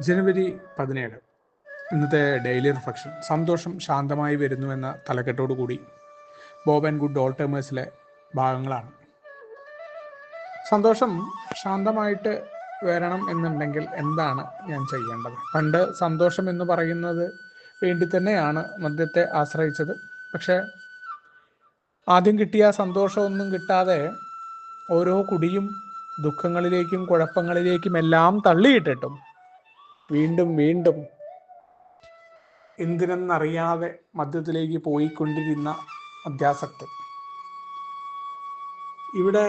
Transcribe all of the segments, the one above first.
ജനുവരി 17 ഇന്നത്തെ daily reflection. സന്തോഷം ശാന്തമായി വരുന്നു എന്ന തലക്കെട്ടോടുകൂടി ബോബ് ആൻഡ് ഗുഡ് ഓൾട്ടേമേഴ്സിലെ ഭാഗങ്ങളാണ്. സന്തോഷം ശാന്തമായിട്ട് വരണം എന്നുണ്ടെങ്കിൽ എന്താണ് ഞാൻ ചെയ്യേണ്ടത്? പണ്ട് സന്തോഷം എന്ന് പറയുന്നത് വേണ്ടി തന്നെയാണ് മദ്യത്തെ ആശ്രയിച്ചത്. പക്ഷേ ആദ്യം കിട്ടിയ സന്തോഷമൊന്നും കിട്ടാതെ ഓരോ കുടിയും ദുഃഖങ്ങളിലേക്കും കുഴപ്പങ്ങളിലേക്കും എല്ലാം തള്ളിയിട്ടിട്ടും വീണ്ടും വീണ്ടും എന്തിനെന്നറിയാതെ മദ്യത്തിലേക്ക് പോയിക്കൊണ്ടിരുന്ന മദ്യാസക്തൻ. ഇവിടെ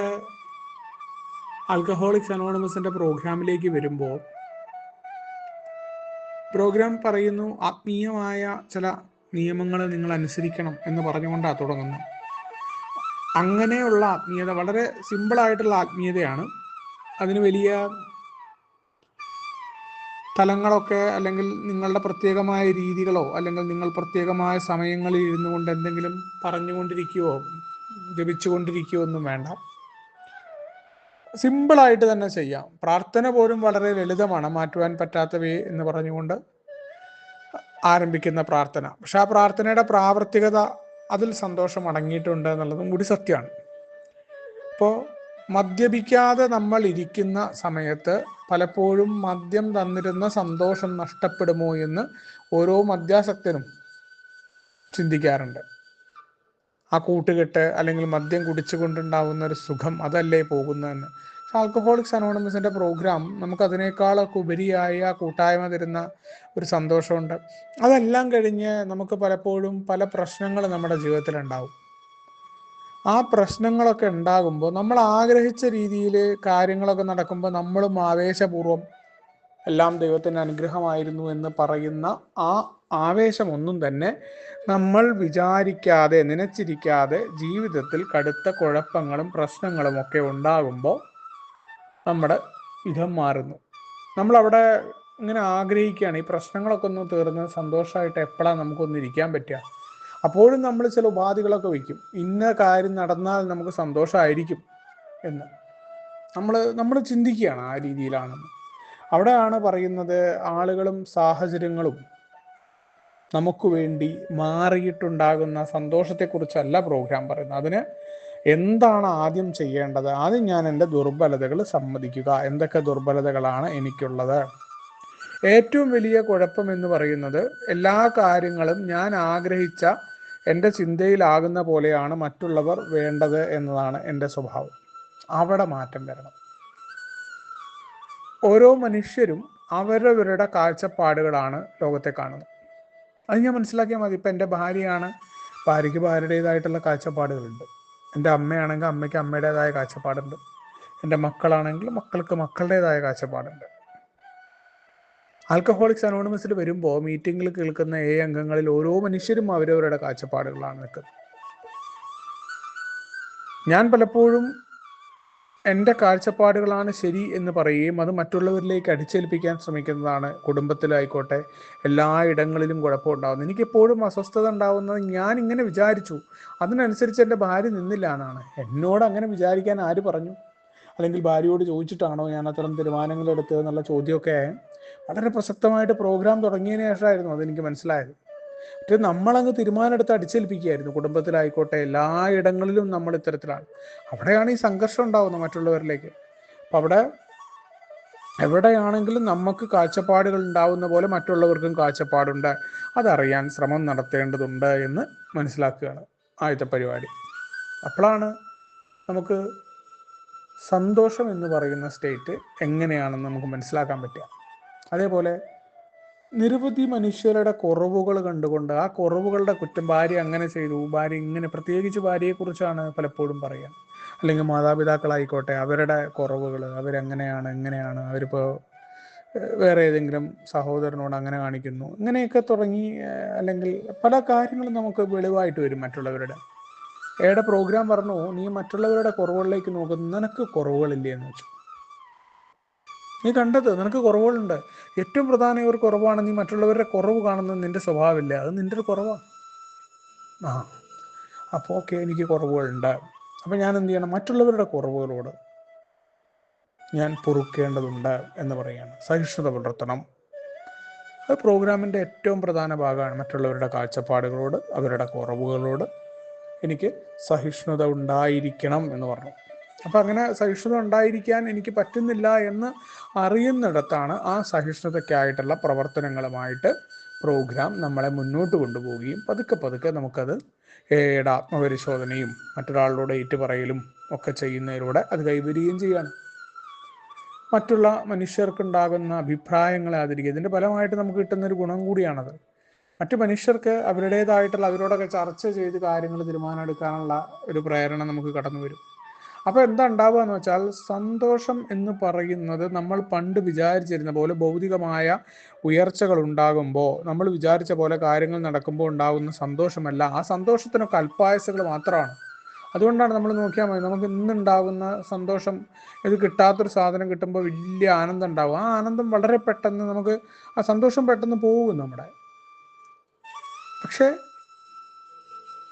ആൽക്കഹോളിക്സ് അനോണിമസിന്റെ പ്രോഗ്രാമിലേക്ക് വരുമ്പോൾ പ്രോഗ്രാം പറയുന്നു, ആത്മീയമായ ചില നിയമങ്ങൾ നിങ്ങൾ അനുസരിക്കണം എന്ന് പറഞ്ഞുകൊണ്ടാണ് തുടങ്ങുന്നത്. അങ്ങനെയുള്ള ആത്മീയത വളരെ സിമ്പിളായിട്ടുള്ള ആത്മീയതയാണ്. അതിന് വലിയ തലങ്ങളൊക്കെ അല്ലെങ്കിൽ നിങ്ങളുടെ പ്രത്യേകമായ രീതികളോ അല്ലെങ്കിൽ നിങ്ങൾ പ്രത്യേകമായ സമയങ്ങളിൽ ഇരുന്നു കൊണ്ട് എന്തെങ്കിലും പറഞ്ഞുകൊണ്ടിരിക്കുകയോ ജപിച്ചുകൊണ്ടിരിക്കുകയോ ഒന്നും വേണ്ട. സിമ്പിളായിട്ട് തന്നെ ചെയ്യാം. പ്രാർത്ഥന പോലും വളരെ ലളിതമാണ്. മാറ്റുവാൻ പറ്റാത്തവയെ എന്ന് പറഞ്ഞുകൊണ്ട് ആരംഭിക്കുന്ന പ്രാർത്ഥന. പക്ഷെ ആ പ്രാർത്ഥനയുടെ പ്രാവർത്തികത, അതിൽ സന്തോഷം അടങ്ങിയിട്ടുണ്ട് എന്നുള്ളതും കൂടി സത്യമാണ്. അപ്പോൾ മദ്യപിക്കാതെ നമ്മൾ ഇരിക്കുന്ന സമയത്ത് പലപ്പോഴും മദ്യം തന്നിരുന്ന സന്തോഷം നഷ്ടപ്പെടുമോ എന്ന് ഓരോ മദ്യാസക്തനും ചിന്തിക്കാറുണ്ട്. ആ കൂട്ടുകെട്ട് അല്ലെങ്കിൽ മദ്യം കുടിച്ചുകൊണ്ടുണ്ടാവുന്ന ഒരു സുഖം അതല്ലേ പോകുന്നതെന്ന്. ആൽക്കഹോളിക്സ് അനോണിമസിന്റെ പ്രോഗ്രാം നമുക്ക് അതിനേക്കാളൊക്കെ ഉപരിയായ ആ കൂട്ടായ്മ തരുന്ന ഒരു സന്തോഷമുണ്ട്. അതെല്ലാം കഴിഞ്ഞ് നമുക്ക് പലപ്പോഴും പല പ്രശ്നങ്ങൾ നമ്മുടെ ജീവിതത്തിൽ ഉണ്ടാവും. ആ പ്രശ്നങ്ങളൊക്കെ ഉണ്ടാകുമ്പോൾ നമ്മൾ ആഗ്രഹിച്ച രീതിയിൽ കാര്യങ്ങളൊക്കെ നടക്കുമ്പോൾ നമ്മളും ആവേശപൂർവ്വം എല്ലാം ദൈവത്തിൻ്റെ അനുഗ്രഹമായിരുന്നു എന്ന് പറയുന്ന ആ ആവേശമൊന്നും തന്നെ നമ്മൾ വിചാരിക്കാതെ നനച്ചിരിക്കാതെ ജീവിതത്തിൽ കടുത്ത കുഴപ്പങ്ങളും പ്രശ്നങ്ങളും ഒക്കെ ഉണ്ടാകുമ്പോൾ നമ്മുടെ ഇതം മാറുന്നു. നമ്മളവിടെ ഇങ്ങനെ ആഗ്രഹിക്കുകയാണ് ഈ പ്രശ്നങ്ങളൊക്കെ ഒന്ന് തീർന്ന് സന്തോഷമായിട്ട് എപ്പോഴാണ് നമുക്കൊന്ന് ഇരിക്കാൻ പറ്റുക. അപ്പോഴും നമ്മൾ ചില ഉപാധികളൊക്കെ വയ്ക്കും. ഇന്ന കാര്യം നടന്നാൽ നമുക്ക് സന്തോഷമായിരിക്കും എന്ന് നമ്മൾ ചിന്തിക്കുകയാണ് ആ രീതിയിലാണെന്ന്. അവിടെയാണ് പറയുന്നത്, ആളുകളും സാഹചര്യങ്ങളും നമുക്ക് വേണ്ടി മാറിയിട്ടുണ്ടാകുന്ന സന്തോഷത്തെക്കുറിച്ചല്ല പ്രോഗ്രാം പറയുന്നത്. അതിന് എന്താണ് ആദ്യം ചെയ്യേണ്ടത്? ആദ്യം ഞാൻ എൻ്റെ ദുർബലതകൾ സമ്മതിക്കുക. എന്തൊക്കെ ദുർബലതകളാണ് എനിക്കുള്ളത്? ഏറ്റവും വലിയ കുഴപ്പം എന്ന് പറയുന്നത്, എല്ലാ കാര്യങ്ങളും ഞാൻ ആഗ്രഹിച്ച എൻ്റെ ചിന്തയിലാകുന്ന പോലെയാണ് മറ്റുള്ളവർ വേണ്ടത് എന്നതാണ് എൻ്റെ സ്വഭാവം. അവിടെ മാറ്റം വരണം. ഓരോ മനുഷ്യരും അവരവരുടെ കാഴ്ചപ്പാടുകളാണ് ലോകത്തെ കാണുന്നത്. അത് ഞാൻ മനസ്സിലാക്കിയാൽ മതി. ഇപ്പം എൻ്റെ ഭാര്യയാണ്, ഭാര്യയ്ക്ക് ഭാര്യയുടേതായിട്ടുള്ള കാഴ്ചപ്പാടുകളുണ്ട്. എൻ്റെ അമ്മയാണെങ്കിൽ അമ്മയ്ക്ക് അമ്മയുടേതായ കാഴ്ചപ്പാടുണ്ട്. എൻ്റെ മക്കളാണെങ്കിൽ മക്കൾക്ക് മക്കളുടേതായ കാഴ്ചപ്പാടുണ്ട്. ആൽക്കഹോളിക്സ് അനോണിമസിൽ വരുമ്പോൾ മീറ്റിങ്ങിൽ കേൾക്കുന്ന 7 അംഗങ്ങളിൽ ഓരോ മനുഷ്യരും അവരവരുടെ കാഴ്ചപ്പാടുകളാണ് നിൽക്കുന്നത്. ഞാൻ പലപ്പോഴും എൻ്റെ കാഴ്ചപ്പാടുകളാണ് ശരി എന്ന് പറയുകയും അത് മറ്റുള്ളവരിലേക്ക് അടിച്ചേൽപ്പിക്കാൻ ശ്രമിക്കുന്നതാണ്. കുടുംബത്തിലായിക്കോട്ടെ എല്ലായിടങ്ങളിലും കുഴപ്പമുണ്ടാകുന്നത്. എനിക്കെപ്പോഴും അസ്വസ്ഥത ഉണ്ടാകുന്നത്, ഞാൻ ഇങ്ങനെ വിചാരിച്ചു, അതിനനുസരിച്ച് എൻ്റെ ഭാര്യ നിന്നില്ല എന്നാണ്. എന്നോട് അങ്ങനെ വിചാരിക്കാൻ ആര് പറഞ്ഞു? അല്ലെങ്കിൽ ഭാര്യയോട് ചോദിച്ചിട്ടാണോ ഞാൻ അത്തരം തീരുമാനങ്ങൾ എടുത്തത് എന്നുള്ള ചോദ്യമൊക്കെ വളരെ പ്രസക്തമായിട്ട് പ്രോഗ്രാം തുടങ്ങിയതിന് ശേഷമായിരുന്നു അതെനിക്ക് മനസ്സിലായത്. പക്ഷേ നമ്മളങ്ങ് തീരുമാനമെടുത്ത് അടിച്ചേൽപ്പിക്കുകയായിരുന്നു. കുടുംബത്തിലായിക്കോട്ടെ എല്ലായിടങ്ങളിലും നമ്മൾ ഇത്തരത്തിലാണ്. അവിടെയാണ് ഈ സംഘർഷം ഉണ്ടാകുന്നത് മറ്റുള്ളവരിലേക്ക്. അപ്പം അവിടെ എവിടെയാണെങ്കിലും നമുക്ക് കാഴ്ചപ്പാടുകൾ ഉണ്ടാവുന്ന പോലെ മറ്റുള്ളവർക്കും കാഴ്ചപ്പാടുണ്ട്. അതറിയാൻ ശ്രമം നടത്തേണ്ടതുണ്ട് എന്ന് മനസ്സിലാക്കുകയാണ് ആദ്യത്തെ പരിപാടി. അപ്പോഴാണ് നമുക്ക് സന്തോഷം എന്ന് പറയുന്ന സ്റ്റേറ്റ് എങ്ങനെയാണെന്ന് നമുക്ക് മനസ്സിലാക്കാൻ പറ്റുക. അതേപോലെ നിരവധി മനുഷ്യരുടെ കുറവുകൾ കണ്ടുകൊണ്ട് ആ കുറവുകളുടെ കുറ്റം, ഭാര്യ അങ്ങനെ ചെയ്തു, ഭാര്യ ഇങ്ങനെ, പ്രത്യേകിച്ച് ഭാര്യയെക്കുറിച്ചാണ് പലപ്പോഴും പറയുക. അല്ലെങ്കിൽ മാതാപിതാക്കളായിക്കോട്ടെ അവരുടെ കുറവുകൾ, അവരെങ്ങനെയാണ് എങ്ങനെയാണ്, അവരിപ്പോൾ വേറെ ഏതെങ്കിലും സഹോദരനോട് അങ്ങനെ കാണിക്കുന്നു, ഇങ്ങനെയൊക്കെ തുടങ്ങി അല്ലെങ്കിൽ പല കാര്യങ്ങളും നമുക്ക് വെളിവായിട്ട് വരും മറ്റുള്ളവരുടെ. ഏടെ പ്രോഗ്രാം പറഞ്ഞു, നീ മറ്റുള്ളവരുടെ കുറവുകളിലേക്ക് നോക്കുന്നു, നിനക്ക് കുറവുകളില്ലേ എന്ന് വെച്ചു. നീ കണ്ടത് നിനക്ക് കുറവുകളുണ്ട്. ഏറ്റവും പ്രധാന ഒരു കുറവാണ് നീ മറ്റുള്ളവരുടെ കുറവ് കാണുന്നത്. നിന്റെ സ്വഭാവമില്ല, അത് നിന്റെ ഒരു കുറവാണ്. അപ്പോൾ ഓക്കെ, എനിക്ക് കുറവുകളുണ്ട്. അപ്പം ഞാൻ എന്ത് ചെയ്യണം? മറ്റുള്ളവരുടെ കുറവുകളോട് ഞാൻ പൊറുക്കേണ്ടതുണ്ട് എന്ന് പറയുകയാണ്. സഹിഷ്ണുത പുലർത്തണം. അത് പ്രോഗ്രാമിൻ്റെ ഏറ്റവും പ്രധാന ഭാഗമാണ്. മറ്റുള്ളവരുടെ കാഴ്ചപ്പാടുകളോട്, അവരുടെ കുറവുകളോട് എനിക്ക് സഹിഷ്ണുത ഉണ്ടായിരിക്കണം എന്ന് പറഞ്ഞു. അപ്പം അങ്ങനെ സഹിഷ്ണുത ഉണ്ടായിരിക്കാൻ എനിക്ക് പറ്റുന്നില്ല എന്ന് അറിയുന്നിടത്താണ് ആ സഹിഷ്ണുതയ്ക്കായിട്ടുള്ള പ്രവർത്തനങ്ങളുമായിട്ട് പ്രോഗ്രാം നമ്മളെ മുന്നോട്ട് കൊണ്ടുപോവുകയും പതുക്കെ പതുക്കെ നമുക്കത് ആത്മപരിശോധനയും മറ്റൊരാളിലൂടെ ഏറ്റുപറയലും ഒക്കെ ചെയ്യുന്നതിലൂടെ അത് കൈവരികയും ചെയ്യാണ്. മറ്റുള്ള മനുഷ്യർക്കുണ്ടാകുന്ന അഭിപ്രായങ്ങളെ ആദരിക്കുക. ഇതിൻ്റെ ഫലമായിട്ട് നമുക്ക് കിട്ടുന്നൊരു ഗുണം കൂടിയാണത്. മറ്റു മനുഷ്യർക്ക് അവരുടേതായിട്ടുള്ള അവരോടൊക്കെ ചർച്ച ചെയ്ത് കാര്യങ്ങൾ തീരുമാനമെടുക്കാനുള്ള ഒരു പ്രേരണ നമുക്ക് കടന്നു വരും. അപ്പോൾ എന്താ ഉണ്ടാവുക എന്ന് വെച്ചാൽ, സന്തോഷം എന്ന് പറയുന്നത് നമ്മൾ പണ്ട് വിചാരിച്ചിരുന്ന പോലെ ഭൗതികമായ ഉയർച്ചകൾ ഉണ്ടാകുമ്പോൾ, നമ്മൾ വിചാരിച്ച പോലെ കാര്യങ്ങൾ നടക്കുമ്പോൾ ഉണ്ടാകുന്ന സന്തോഷമല്ല. ആ സന്തോഷത്തിനൊക്കെ അല്പായുസ്സുകൾ മാത്രമാണ്. അതുകൊണ്ടാണ് നമ്മൾ നോക്കിയാൽ മതി, നമുക്ക് ഇന്നുണ്ടാകുന്ന സന്തോഷം ഇത് കിട്ടാത്തൊരു സാധനം കിട്ടുമ്പോൾ വലിയ ആനന്ദം ഉണ്ടാകും. ആ ആനന്ദം വളരെ പെട്ടെന്ന് നമുക്ക് ആ സന്തോഷം പെട്ടെന്ന് പോകും നമ്മുടെ. പക്ഷേ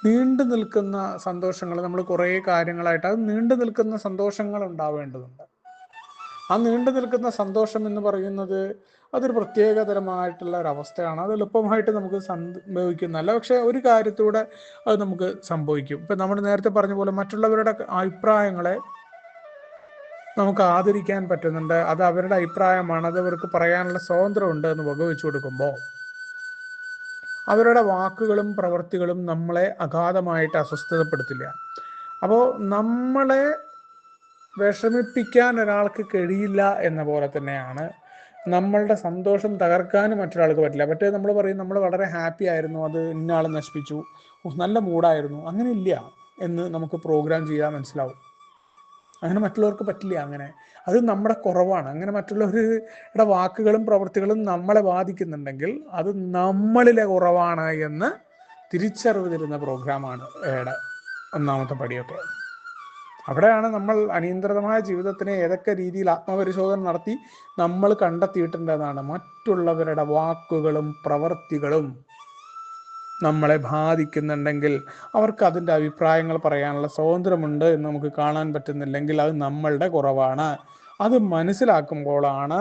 നീണ്ടു നിൽക്കുന്ന സന്തോഷങ്ങൾ, നമ്മൾ കുറേ കാര്യങ്ങളായിട്ട് അത് നീണ്ടു നിൽക്കുന്ന സന്തോഷങ്ങൾ ഉണ്ടാവേണ്ടതുണ്ട്. ആ നീണ്ടു നിൽക്കുന്ന സന്തോഷം എന്ന് പറയുന്നത് അതൊരു പ്രത്യേകതരമായിട്ടുള്ള ഒരവസ്ഥയാണ്. അത് എളുപ്പമായിട്ട് നമുക്ക് സംഭവിക്കുന്നതല്ല. പക്ഷെ ഒരു കാര്യത്തൂടെ അത് നമുക്ക് സംഭവിക്കും. ഇപ്പം നമ്മൾ നേരത്തെ പറഞ്ഞ പോലെ മറ്റുള്ളവരുടെ അഭിപ്രായങ്ങളെ നമുക്ക് ആദരിക്കാൻ പറ്റുന്നുണ്ട്. അത് അവരുടെ അഭിപ്രായമാണ്, അത് അവർക്ക് പറയാനുള്ള സ്വാതന്ത്ര്യമുണ്ട് എന്ന് വകവെച്ചു കൊടുക്കുമ്പോൾ അവരുടെ വാക്കുകളും പ്രവൃത്തികളും നമ്മളെ അഗാധമായിട്ട് അസ്വസ്ഥതപ്പെടുത്തില്ല. അപ്പോൾ നമ്മളെ വിഷമിപ്പിക്കാൻ ഒരാൾക്ക് കഴിയില്ല എന്ന പോലെ തന്നെയാണ് നമ്മളുടെ സന്തോഷം തകർക്കാനും മറ്റൊരാൾക്ക് പറ്റില്ല. മറ്റേ നമ്മൾ പറയും നമ്മൾ വളരെ ഹാപ്പി ആയിരുന്നു, അത് ഇന്നയാൾ നശിപ്പിച്ചു, നല്ല മൂഡായിരുന്നു, അങ്ങനെ ഇല്ല എന്ന് നമുക്ക് പ്രോഗ്രാം ചെയ്യാൻ മനസ്സിലാവും. അങ്ങനെ മറ്റുള്ളവർക്ക് പറ്റില്ല. അങ്ങനെ അത് നമ്മുടെ കുറവാണ്. അങ്ങനെ മറ്റുള്ളവരുടെ വാക്കുകളും പ്രവൃത്തികളും നമ്മളെ ബാധിക്കുന്നുണ്ടെങ്കിൽ അത് നമ്മളിലെ കുറവാണ് എന്ന് തിരിച്ചറിവ് തരുന്ന പ്രോഗ്രാമാണ് ഒന്നാമത്തെ പടിയൊക്കെ. അവിടെയാണ് നമ്മൾ അനിയന്ത്രിതമായ ജീവിതത്തിനെ ഏതൊക്കെ രീതിയിൽ ആത്മപരിശോധന നടത്തി നമ്മൾ കണ്ടെത്തിയിട്ടുണ്ടെന്നാണ്. മറ്റുള്ളവരുടെ വാക്കുകളും പ്രവൃത്തികളും നമ്മളെ ബാധിക്കുന്നുണ്ടെങ്കിൽ അവർക്ക് അതിൻ്റെ അഭിപ്രായങ്ങൾ പറയാനുള്ള സ്വാതന്ത്ര്യമുണ്ട് എന്ന് നമുക്ക് കാണാൻ പറ്റുന്നില്ലെങ്കിൽ അത് നമ്മളുടെ കുറവാണ്. അത് മനസ്സിലാക്കുമ്പോഴാണ്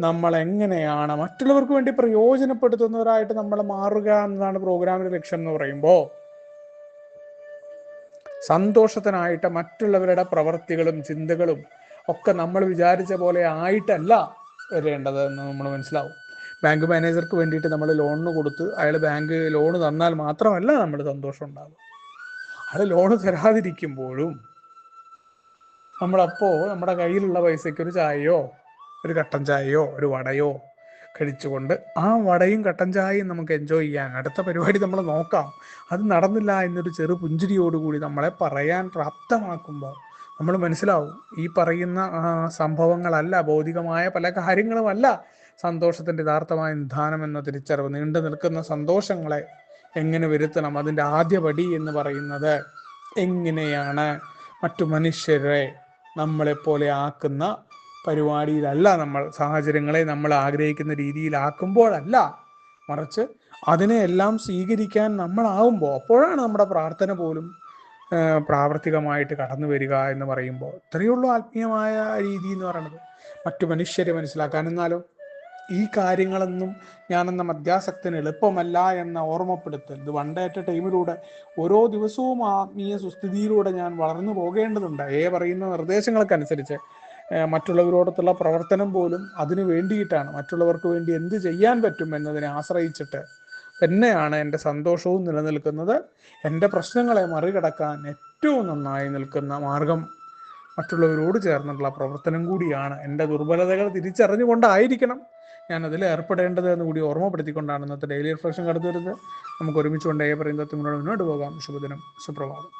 നമ്മൾ എങ്ങനെയാണ് മറ്റുള്ളവർക്ക് വേണ്ടി പ്രയോജനപ്പെടുത്തുന്നവരായിട്ട് നമ്മൾ മാറുക എന്നതാണ് പ്രോഗ്രാമിന്റെ ലക്ഷ്യം എന്ന് പറയുമ്പോൾ. സന്തോഷത്തിനായിട്ട് മറ്റുള്ളവരുടെ പ്രവൃത്തികളും ചിന്തകളും ഒക്കെ നമ്മൾ വിചാരിച്ച പോലെ ആയിട്ടല്ല വരേണ്ടത് എന്ന് നമ്മൾ മനസ്സിലാവും. ബാങ്ക് മാനേജർക്ക് വേണ്ടിയിട്ട് നമ്മൾ ലോണിന് കൊടുത്ത് അയാൾ ബാങ്ക് ലോണ് തന്നാൽ മാത്രമല്ല നമ്മൾ സന്തോഷം ഉണ്ടാകും. അയാൾ ലോണ് തരാതിരിക്കുമ്പോഴും നമ്മളപ്പോൾ നമ്മുടെ കയ്യിലുള്ള പൈസയ്ക്ക് ഒരു ചായയോ ഒരു കട്ടൻ ചായയോ ഒരു വടയോ കഴിച്ചുകൊണ്ട് ആ വടയും കട്ടൻ ചായയും നമുക്ക് എൻജോയ് ചെയ്യാൻ അടുത്ത പരിപാടി നമ്മൾ നോക്കാം, അത് നടന്നില്ല എന്നൊരു ചെറു പുഞ്ചിരിയോടുകൂടി നമ്മളെ പറയാൻ പ്രാപ്തമാക്കുമ്പോൾ നമ്മൾ മനസ്സിലാവും ഈ പറയുന്ന സംഭവങ്ങളല്ല, ഭൗതികമായ പല കാര്യങ്ങളുമല്ല സന്തോഷത്തിൻ്റെ യഥാർത്ഥമായ നിധാനം എന്ന തിരിച്ചറിവ്. നീണ്ടു നിൽക്കുന്ന സന്തോഷങ്ങളെ എങ്ങനെ വരുത്തണം, അതിൻ്റെ ആദ്യപടി എന്ന് പറയുന്നത് എങ്ങനെയാണ് മറ്റു മനുഷ്യരെ നമ്മളെപ്പോലെ ആക്കുന്ന പരിപാടിയിലല്ല, നമ്മൾ സാഹചര്യങ്ങളെ നമ്മൾ ആഗ്രഹിക്കുന്ന രീതിയിലാക്കുമ്പോഴല്ല, മറിച്ച് അതിനെയെല്ലാം സ്വീകരിക്കാൻ നമ്മളാവുമ്പോൾ അപ്പോഴാണ് നമ്മുടെ പ്രാർത്ഥന പോലും പ്രാവർത്തികമായിട്ട് കടന്നു വരിക എന്ന് പറയുമ്പോൾ. ഇത്രയേ ഉള്ളൂ ആത്മീയമായ രീതി എന്ന് പറയുന്നത്, മറ്റു മനുഷ്യരെ മനസ്സിലാക്കാൻ. എന്നാലും ഈ കാര്യങ്ങളൊന്നും ഞാനെന്ന മധ്യാസക്തന് എളുപ്പമല്ല എന്ന ഓർമ്മപ്പെടുത്തൽ, ഇത് വൺ ഡേ അറ്റ് എ ടൈമിലൂടെ ഓരോ ദിവസവും ആത്മീയ സുസ്ഥിതിയിലൂടെ ഞാൻ വളർന്നു പോകേണ്ടതുണ്ട്. പറയുന്ന നിർദ്ദേശങ്ങൾക്കനുസരിച്ച് മറ്റുള്ളവരോടൊത്തുള്ള പ്രവർത്തനം പോലും അതിനു വേണ്ടിയിട്ടാണ്. മറ്റുള്ളവർക്ക് വേണ്ടി എന്ത് ചെയ്യാൻ പറ്റും എന്നതിനെ ആശ്രയിച്ചിട്ട് തന്നെയാണ് എൻ്റെ സന്തോഷവും നിലനിൽക്കുന്നത്. എൻ്റെ പ്രശ്നങ്ങളെ മറികടക്കാൻ ഏറ്റവും നന്നായി നിൽക്കുന്ന മാർഗം മറ്റുള്ളവരോട് ചേർന്നുള്ള പ്രവർത്തനം കൂടിയാണ്. എൻ്റെ ദുർബലതകൾ തിരിച്ചറിഞ്ഞുകൊണ്ടായിരിക്കണം ഞാൻ അതിൽ ഏർപ്പെടേണ്ടത് എന്ന് കൂടി ഓർമ്മപ്പെടുത്തിക്കൊണ്ടാണ് ഇന്നത്തെ ഡെയിലി റിഫ്ലക്ഷൻ കടന്നു വരുന്നത്. നമുക്ക് ഒരുമിച്ചുകൊണ്ട് പറയുന്നത് മുന്നോട്ട് പോകാം. ശുഭദിനം, സുപ്രഭാതം.